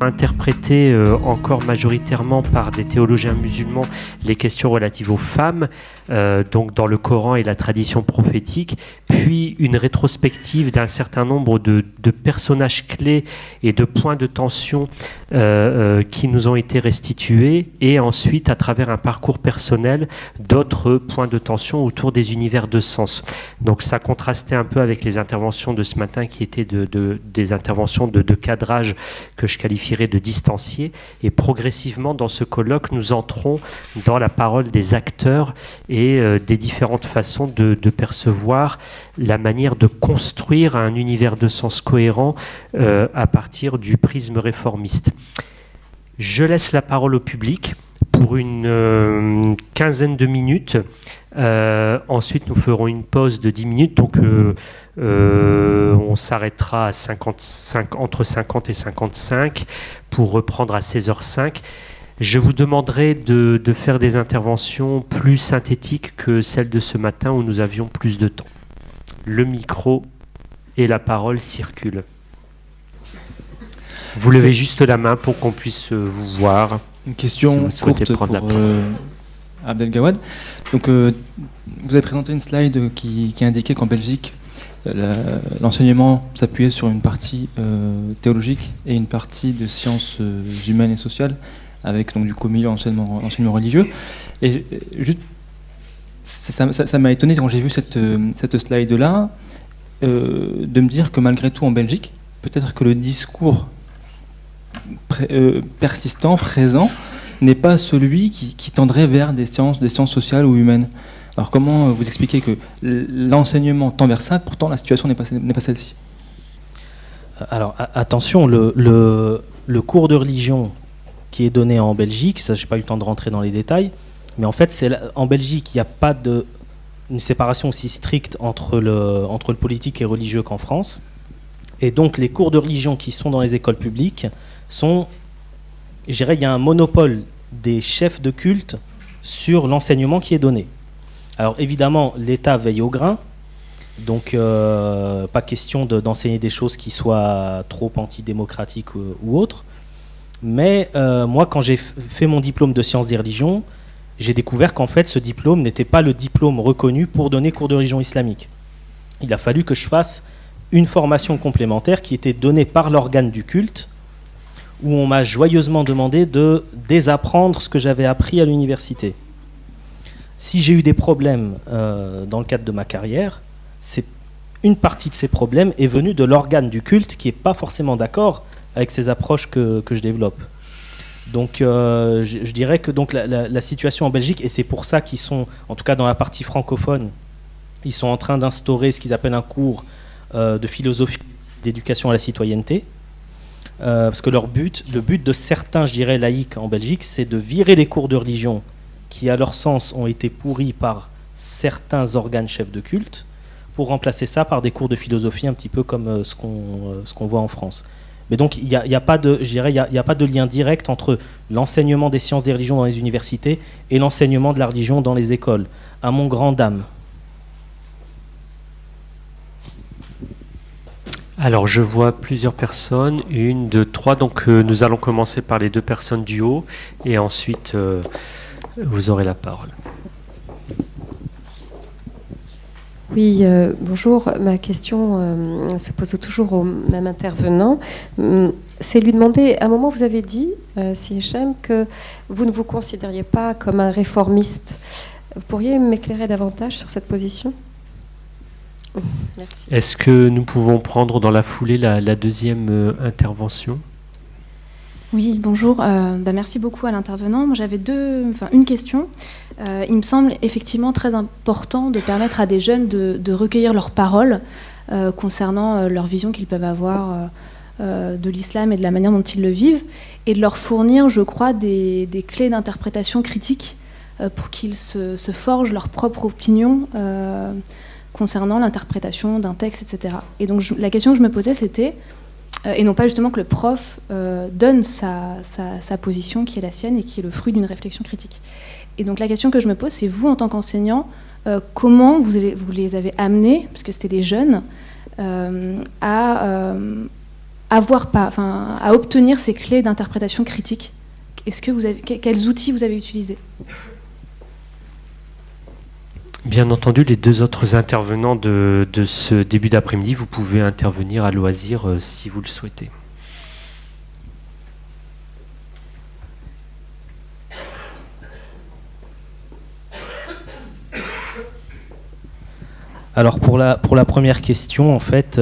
interpréter encore majoritairement par des théologiens musulmans les questions relatives aux femmes, donc dans le Coran et la tradition prophétique, puis une rétrospective d'un certain nombre de personnages clés et de points de tension qui nous ont été restitués, et ensuite, à travers un parcours personnel, d'autres points de tension autour des univers de sens. Donc ça contrastait un peu avec les interventions de ce matin qui étaient des interventions de cadrage que je qualifierais de distanciées, et progressivement dans ce colloque, nous entrons dans la parole des acteurs et des différentes façons de percevoir la manière de construire un univers de sens cohérent à partir du prisme réformiste. Je laisse la parole au public pour une quinzaine de minutes. Ensuite, nous ferons une pause de 10 minutes. Donc, on s'arrêtera à entre 50 et 55 pour reprendre à 16h05. Je vous demanderai de faire des interventions plus synthétiques que celles de ce matin où nous avions plus de temps. Le micro et la parole circulent. Vous levez juste la main pour qu'on puisse vous voir. Une question courte pour Abdelgawad. Donc, vous avez présenté une slide qui indiquait qu'en Belgique, l'enseignement s'appuyait sur une partie théologique et une partie de sciences humaines et sociales, avec donc du co-milieu enseignement religieux. Et juste, ça m'a étonné quand j'ai vu cette slide-là, de me dire que malgré tout en Belgique, peut-être que le discours persistant, présent, n'est pas celui qui tendrait vers des sciences sociales ou humaines. Alors comment vous expliquez que l'enseignement tend vers ça, pourtant la situation n'est pas celle-ci? Alors attention, le cours de religion qui est donné en Belgique, ça j'ai pas eu le temps de rentrer dans les détails, mais en fait en Belgique il n'y a pas une séparation aussi stricte entre le politique et religieux qu'en France, et donc les cours de religion qui sont dans les écoles publiques sont, je dirais, il y a un monopole des chefs de culte sur l'enseignement qui est donné. Alors évidemment, l'État veille au grain, donc pas question d'enseigner des choses qui soient trop antidémocratiques ou autres. Mais moi, quand j'ai fait mon diplôme de sciences des religions, j'ai découvert qu'en fait, ce diplôme n'était pas le diplôme reconnu pour donner cours de religion islamique. Il a fallu que je fasse une formation complémentaire qui était donnée par l'organe du culte, où on m'a joyeusement demandé de désapprendre ce que j'avais appris à l'université. Si j'ai eu des problèmes dans le cadre de ma carrière, une partie de ces problèmes est venue de l'organe du culte qui n'est pas forcément d'accord avec ces approches que je développe. Donc je dirais que donc, la situation en Belgique, et c'est pour ça qu'ils sont, en tout cas dans la partie francophone, ils sont en train d'instaurer ce qu'ils appellent un cours de philosophie d'éducation à la citoyenneté, parce que le but de certains, je dirais, laïcs en Belgique, c'est de virer les cours de religion qui, à leur sens, ont été pourris par certains organes chefs de culte, pour remplacer ça par des cours de philosophie un petit peu comme ce qu'on voit en France. Mais donc, il n'y a pas de lien direct entre l'enseignement des sciences des religions dans les universités et l'enseignement de la religion dans les écoles, à mon grand dam. Alors, je vois plusieurs personnes, 1, 2, 3, donc nous allons commencer par les 2 personnes du haut, et ensuite, vous aurez la parole. Oui, bonjour. Ma question se pose toujours au même intervenant. C'est lui demander, à un moment vous avez dit, si Hichem, que vous ne vous considériez pas comme un réformiste. Vous pourriez m'éclairer davantage sur cette position ? Merci. Est-ce que nous pouvons prendre dans la foulée la deuxième intervention ? Oui, bonjour. Merci beaucoup à l'intervenant. Moi, j'avais une question. Il me semble effectivement très important de permettre à des jeunes de recueillir leurs paroles concernant leur vision qu'ils peuvent avoir de l'islam et de la manière dont ils le vivent, et de leur fournir, je crois, des clés d'interprétation critique pour qu'ils se forgent leur propre opinion concernant l'interprétation d'un texte, etc. Et donc la question que je me posais, c'était, et non pas justement que le prof donne sa position qui est la sienne et qui est le fruit d'une réflexion critique. Et donc la question que je me pose, c'est vous, en tant qu'enseignant, comment vous les avez amenés, parce que c'était des jeunes, à à obtenir ces clés d'interprétation critique? Quels outils vous avez utilisés? Bien entendu, les deux autres intervenants de ce début d'après-midi, vous pouvez intervenir à loisir si vous le souhaitez. Alors pour la première question, en fait,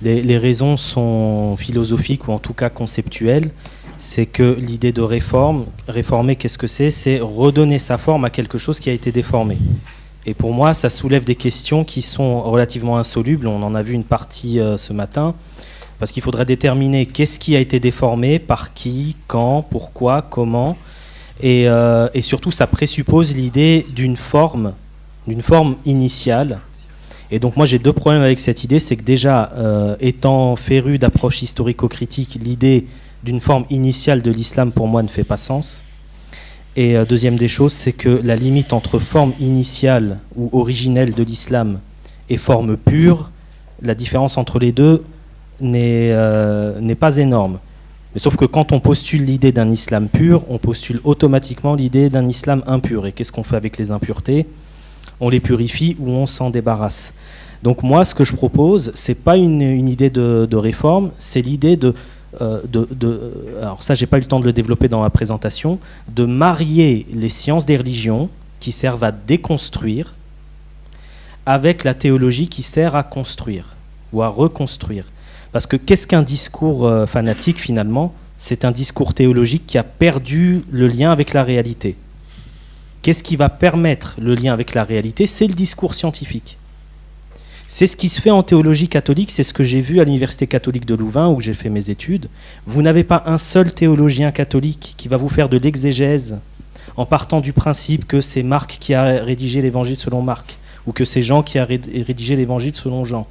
les raisons sont philosophiques ou en tout cas conceptuelles. C'est que l'idée de réformer, qu'est-ce que c'est? C'est redonner sa forme à quelque chose qui a été déformé. Et pour moi, ça soulève des questions qui sont relativement insolubles. On en a vu une partie ce matin, parce qu'il faudrait déterminer qu'est-ce qui a été déformé, par qui, quand, pourquoi, comment. Et surtout, ça présuppose l'idée d'une forme initiale. Et donc moi, j'ai deux problèmes avec cette idée. C'est que déjà, étant féru d'approche historico-critique, l'idée d'une forme initiale de l'islam, pour moi, ne fait pas sens. Et deuxième des choses, c'est que la limite entre forme initiale ou originelle de l'islam et forme pure, la différence entre les deux n'est pas énorme. Mais sauf que quand on postule l'idée d'un islam pur, on postule automatiquement l'idée d'un islam impur. Et qu'est-ce qu'on fait avec les impuretés? On les purifie ou on s'en débarrasse. Donc moi, ce que je propose, c'est pas une idée de réforme, c'est l'idée alors ça, j'ai pas eu le temps de le développer dans ma présentation, de marier les sciences des religions qui servent à déconstruire avec la théologie qui sert à construire ou à reconstruire. Parce que qu'est-ce qu'un discours fanatique finalement? C'est un discours théologique qui a perdu le lien avec la réalité. Qu'est-ce qui va permettre le lien avec la réalité? C'est le discours scientifique. C'est ce qui se fait en théologie catholique, c'est ce que j'ai vu à l'Université catholique de Louvain où j'ai fait mes études. Vous n'avez pas un seul théologien catholique qui va vous faire de l'exégèse en partant du principe que c'est Marc qui a rédigé l'évangile selon Marc ou que c'est Jean qui a rédigé l'évangile selon Jean.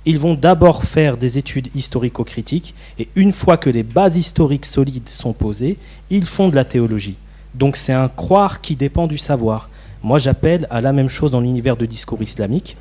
Ils vont d'abord faire des études historico-critiques et une fois que les bases historiques solides sont posées, ils font de la théologie. Donc c'est un croire qui dépend du savoir. Moi j'appelle à la même chose dans l'univers de discours islamique.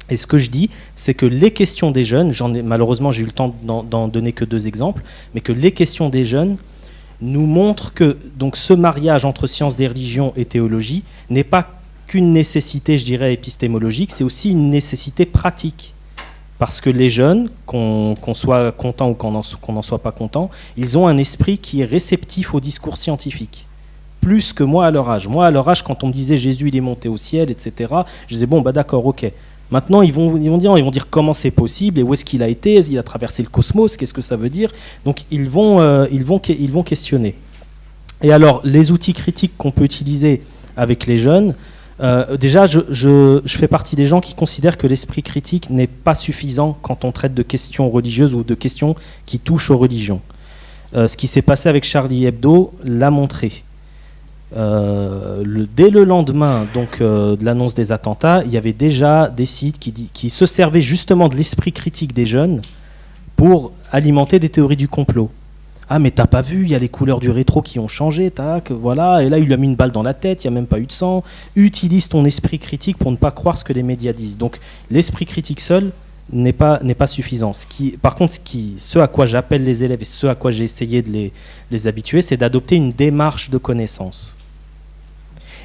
Et ce que je dis, c'est que les questions des jeunes, malheureusement j'ai eu le temps d'en donner que 2 exemples, mais que les questions des jeunes nous montrent que donc, ce mariage entre sciences des religions et théologie n'est pas qu'une nécessité, je dirais, épistémologique, c'est aussi une nécessité pratique. Parce que les jeunes, qu'on soit content ou qu'on n'en soit pas content, ils ont un esprit qui est réceptif au discours scientifique. Plus que moi à leur âge. Moi à leur âge, quand on me disait Jésus il est monté au ciel, etc., je disais bon bah d'accord, ok. Maintenant, ils vont dire comment c'est possible et où est-ce qu'il a été, est-ce qu'il a traversé le cosmos, qu'est-ce que ça veut dire. Donc, ils vont questionner. Et alors, les outils critiques qu'on peut utiliser avec les jeunes, déjà, je fais partie des gens qui considèrent que l'esprit critique n'est pas suffisant quand on traite de questions religieuses ou de questions qui touchent aux religions. Ce qui s'est passé avec Charlie Hebdo l'a montré. Dès le lendemain de l'annonce des attentats, il y avait déjà des sites qui se servaient justement de l'esprit critique des jeunes pour alimenter des théories du complot. Ah mais t'as pas vu, il y a les couleurs du rétro qui ont changé, tac, voilà, et là il lui a mis une balle dans la tête, il n'y a même pas eu de sang. Utilise ton esprit critique pour ne pas croire ce que les médias disent. Donc l'esprit critique seul n'est pas suffisant. Par contre, ce à quoi j'appelle les élèves et ce à quoi j'ai essayé de les habituer, c'est d'adopter une démarche de connaissance.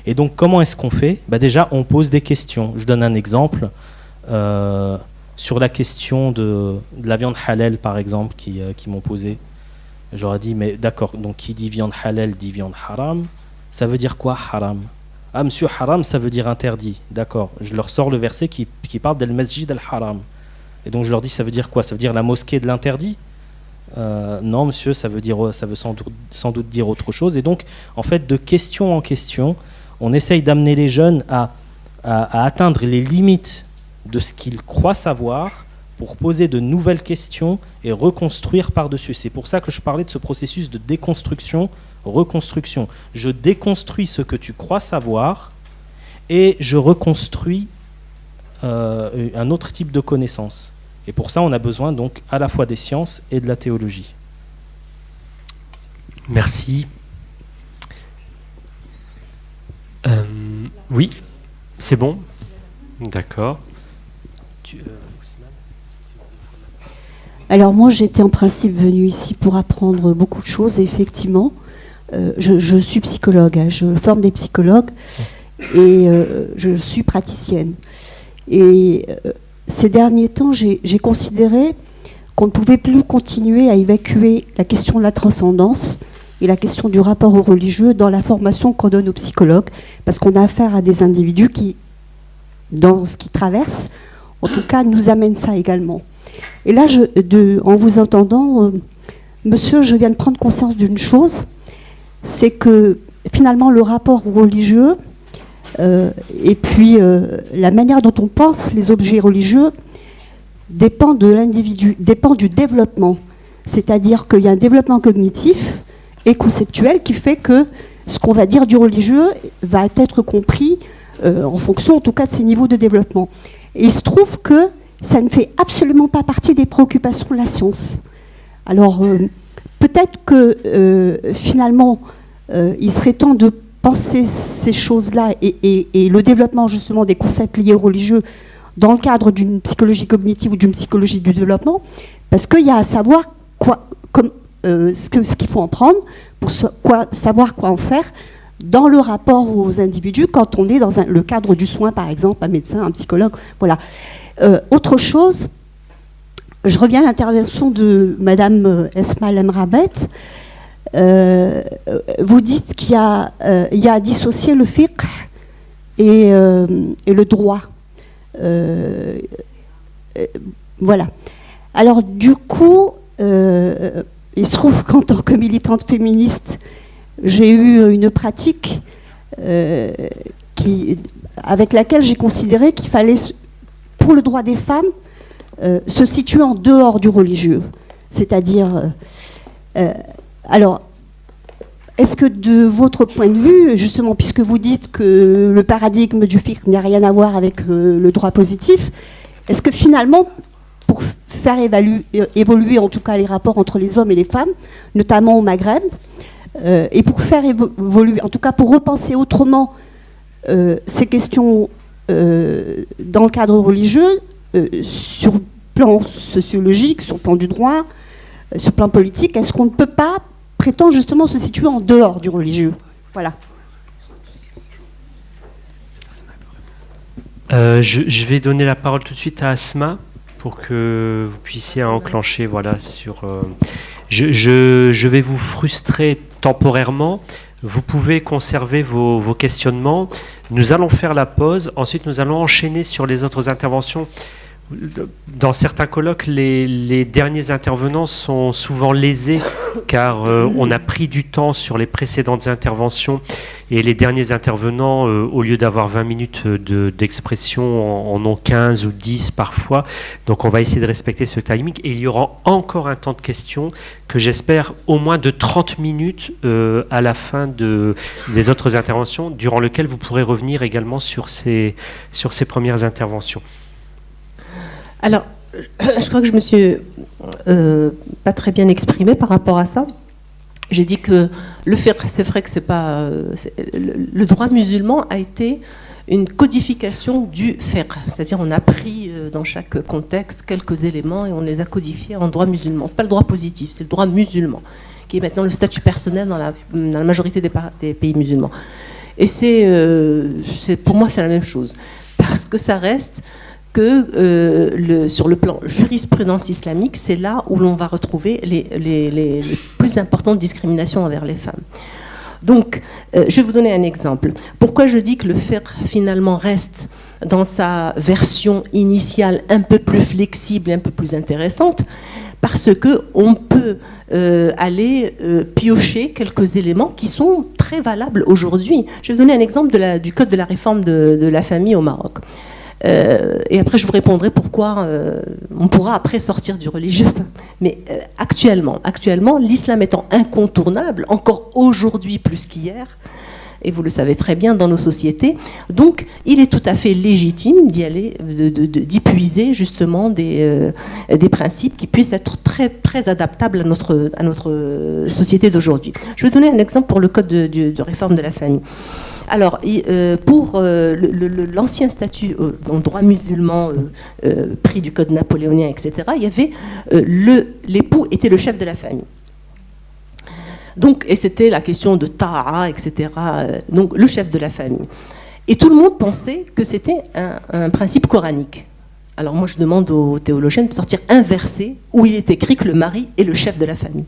Et donc, comment est-ce qu'on fait? Déjà, on pose des questions. Je donne un exemple. Sur la question de la viande halal, par exemple, qui m'ont posé. J'aurais dit, mais d'accord, donc qui dit viande halal dit viande haram. Ça veut dire quoi, haram? Ah, monsieur, haram, ça veut dire interdit. D'accord. Je leur sors le verset qui parle del masjid al-haram. Et donc, je leur dis, ça veut dire quoi? Ça veut dire la mosquée de l'interdit? Non, monsieur, ça veut sans doute dire autre chose. Et donc, en fait, de question en question, on essaye d'amener les jeunes à atteindre les limites de ce qu'ils croient savoir pour poser de nouvelles questions et reconstruire par-dessus. C'est pour ça que je parlais de ce processus de déconstruction, reconstruction. Je déconstruis ce que tu crois savoir et je reconstruis un autre type de connaissance. Et pour ça, on a besoin donc à la fois des sciences et de la théologie. Merci. Oui, c'est bon. D'accord. Alors moi, j'étais en principe venue ici pour apprendre beaucoup de choses, et effectivement, je suis psychologue, hein, je forme des psychologues, et je suis praticienne. Et ces derniers temps, j'ai considéré qu'on ne pouvait plus continuer à évacuer la question de la transcendance et la question du rapport au religieux dans la formation qu'on donne aux psychologues, parce qu'on a affaire à des individus qui, dans ce qu'ils traversent, en tout cas, nous amènent ça également. Et là, en vous entendant, monsieur, je viens de prendre conscience d'une chose, c'est que finalement, le rapport au religieux, et puis la manière dont on pense les objets religieux, dépend de l'individu, dépend du développement. C'est-à-dire qu'il y a un développement cognitif et conceptuel qui fait que ce qu'on va dire du religieux va être compris en fonction, en tout cas, de ses niveaux de développement. Et il se trouve que ça ne fait absolument pas partie des préoccupations de la science. Alors, peut-être que finalement, il serait temps de penser ces choses-là et le développement justement des concepts liés au religieux dans le cadre d'une psychologie cognitive ou d'une psychologie du développement, parce qu'il y a à savoir ce qu'il faut en prendre, pour savoir quoi en faire dans le rapport aux individus quand on est dans le cadre du soin, par exemple, un médecin, un psychologue, voilà. Autre chose, je reviens à l'intervention de Madame Esma Lemrabet. Vous dites qu'il y a à dissocier le fiqh et le droit. Voilà. Alors du coup, il se trouve qu'en tant que militante féministe, j'ai eu une pratique avec laquelle j'ai considéré qu'il fallait, pour le droit des femmes, se situer en dehors du religieux. C'est-à-dire... alors, est-ce que de votre point de vue, justement, puisque vous dites que le paradigme du fiqh n'a rien à voir avec le droit positif, est-ce que finalement, pour faire évoluer en tout cas les rapports entre les hommes et les femmes, notamment au Maghreb, et pour faire évoluer, en tout cas pour repenser autrement ces questions dans le cadre religieux, sur le plan sociologique, sur le plan du droit, sur le plan politique, est-ce qu'on ne peut pas prétendre justement se situer en dehors du religieux? Voilà. Je vais donner la parole tout de suite à Asma pour que vous puissiez enclencher sur... Je vais vous frustrer temporairement. Vous pouvez conserver vos questionnements. Nous allons faire la pause. Ensuite, nous allons enchaîner sur les autres interventions. Dans certains colloques, les derniers intervenants sont souvent lésés car on a pris du temps sur les précédentes interventions et les derniers intervenants, au lieu d'avoir 20 minutes d'expression, en ont 15 ou 10 parfois. Donc on va essayer de respecter ce timing et il y aura encore un temps de questions que j'espère au moins de 30 minutes à la fin des autres interventions, durant lequel vous pourrez revenir également sur ces premières interventions. Alors, je crois que je me suis pas très bien exprimée par rapport à ça. J'ai dit que le fiqh, c'est vrai que c'est pas... le droit musulman a été une codification du fiqh. C'est-à-dire on a pris dans chaque contexte quelques éléments et on les a codifiés en droit musulman. C'est pas le droit positif, c'est le droit musulman, qui est maintenant le statut personnel dans la majorité des pays musulmans. Et pour moi, c'est la même chose. Parce que ça reste... que sur le plan jurisprudence islamique, c'est là où l'on va retrouver les plus importantes discriminations envers les femmes. Donc, je vais vous donner un exemple. Pourquoi je dis que le fiqh, finalement, reste dans sa version initiale un peu plus flexible et un peu plus intéressante? Parce qu'on peut aller piocher quelques éléments qui sont très valables aujourd'hui. Je vais vous donner un exemple du code de la réforme de la famille au Maroc. Et après, je vous répondrai pourquoi on pourra après sortir du religieux. Mais actuellement, l'islam étant incontournable, encore aujourd'hui plus qu'hier, et vous le savez très bien dans nos sociétés, donc il est tout à fait légitime d'y aller, d'y puiser justement des principes qui puissent être très, très adaptables à notre société d'aujourd'hui. Je vais donner un exemple pour le code de réforme de la famille. Alors, pour l'ancien statut en droit musulman pris du code napoléonien, etc., il y avait l'époux était le chef de la famille. Donc, et c'était la question de ta'a, etc., donc le chef de la famille. Et tout le monde pensait que c'était un principe coranique. Alors moi, je demande aux théologiens de sortir un verset où il est écrit que le mari est le chef de la famille.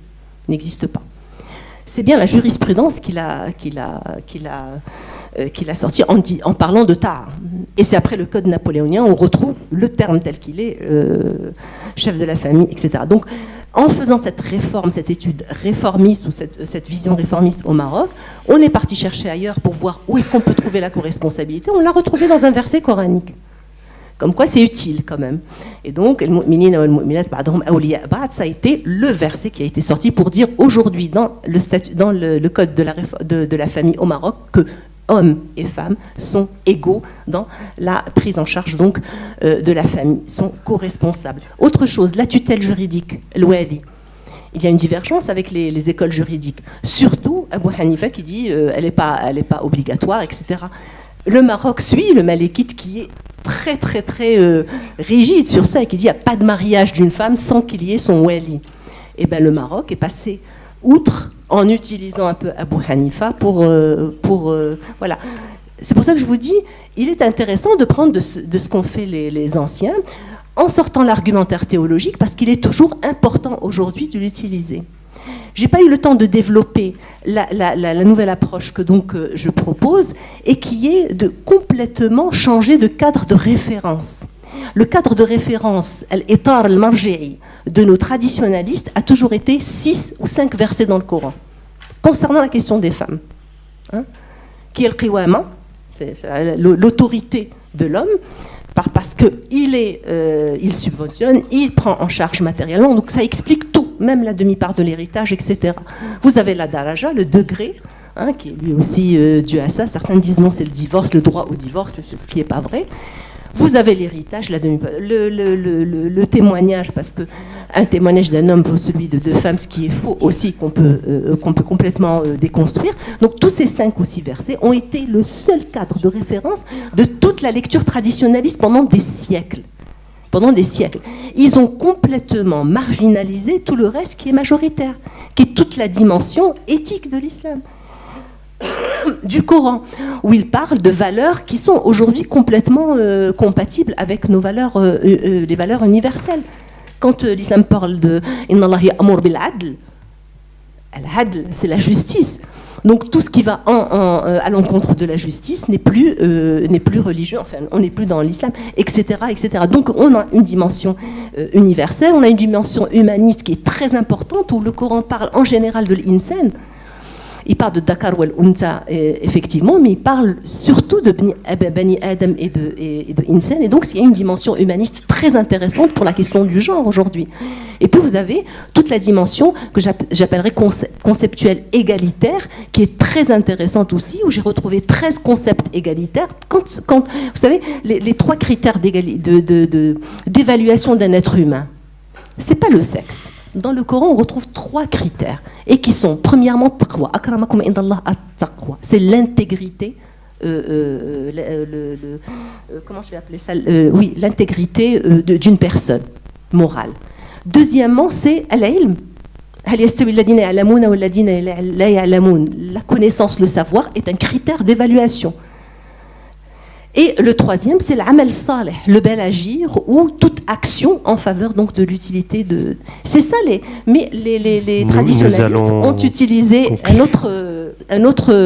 Il n'existe pas. C'est bien la jurisprudence qu'il a sorti en parlant de ta'a. Et c'est après le code napoléonien, on retrouve le terme tel qu'il est, chef de la famille, etc. Donc, en faisant cette réforme, cette étude réformiste ou cette vision réformiste au Maroc, on est parti chercher ailleurs pour voir où est-ce qu'on peut trouver la co-responsabilité. On l'a retrouvé dans un verset coranique. Comme quoi c'est utile quand même. Et donc, ça a été le verset qui a été sorti pour dire aujourd'hui dans le code de la famille au Maroc que hommes et femmes sont égaux dans la prise en charge donc, de la famille, sont co-responsables. Autre chose, la tutelle juridique, l'ouali. Il y a une divergence avec les écoles juridiques. Surtout Abu Hanifa qui dit elle n'est pas obligatoire, etc. Le Maroc suit le malékite qui est très très très rigide sur ça et qui dit qu'il n'y a pas de mariage d'une femme sans qu'il y ait son wali. Et bien le Maroc est passé outre en utilisant un peu Abu Hanifa pour voilà. C'est pour ça que je vous dis, il est intéressant de prendre de ce qu'ont fait les anciens en sortant l'argumentaire théologique parce qu'il est toujours important aujourd'hui de l'utiliser. Je n'ai pas eu le temps de développer la nouvelle approche que donc je propose et qui est de complètement changer de cadre de référence. Le cadre de référence, al-itar al-marji'i, de nos traditionalistes a toujours été 6 ou 5 versets dans le Coran concernant la question des femmes. Qui est le qiwama, c'est l'autorité de l'homme, parce qu'il subventionne, il prend en charge matériellement, donc ça explique tout, même la demi-part de l'héritage, etc. Vous avez la daraja, le degré, qui est lui aussi dû à ça. Certains disent non, c'est le divorce, le droit au divorce, c'est ce qui n'est pas vrai. Vous avez l'héritage, le témoignage, parce qu'un témoignage d'un homme vaut celui de 2 femmes, ce qui est faux aussi, qu'on peut complètement déconstruire. Donc tous ces 5 ou 6 versets ont été le seul cadre de référence de toute la lecture traditionnaliste pendant des siècles. Pendant des siècles. Ils ont complètement marginalisé tout le reste qui est majoritaire, qui est toute la dimension éthique de l'islam. Du Coran, où il parle de valeurs qui sont aujourd'hui complètement compatibles avec nos valeurs, les valeurs universelles. Quand l'islam parle de « Inna Allah ya'mur bil adl », al-adl, c'est la justice. Donc tout ce qui va à l'encontre de la justice n'est plus religieux, enfin on n'est plus dans l'islam, etc., etc. Donc on a une dimension universelle, on a une dimension humaniste qui est très importante, où le Coran parle en général de l'insan. Il parle de Dakar ou Unta, effectivement, mais il parle surtout de Bani Adam et de Insan. Et donc, il y a une dimension humaniste très intéressante pour la question du genre aujourd'hui. Et puis, vous avez toute la dimension que j'appellerais conceptuelle égalitaire, qui est très intéressante aussi, où j'ai retrouvé 13 concepts égalitaires. Quand vous savez, les 3 critères d'évaluation d'un être humain, c'est pas le sexe. Dans le Coran, on retrouve 3 critères, et qui sont, premièrement, taqwa, akramakum indallah at-taqwa, c'est l'intégrité, comment je vais appeler ça, oui, l'intégrité d'une personne morale. Deuxièmement, c'est al-ilm. La connaissance, le savoir est un critère d'évaluation. Et le 3e, c'est l'amal salih, le bel agir, ou toute action en faveur donc de l'utilité de. C'est ça mais les traditionalistes ont utilisé un autre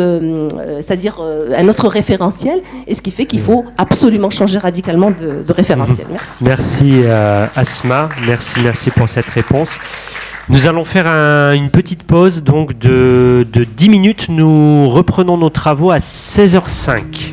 référentiel, et ce qui fait qu'il faut absolument changer radicalement de référentiel. Merci. Merci Asma, merci pour cette réponse. Nous allons faire une petite pause donc de 10 minutes. Nous reprenons nos travaux à 16h05.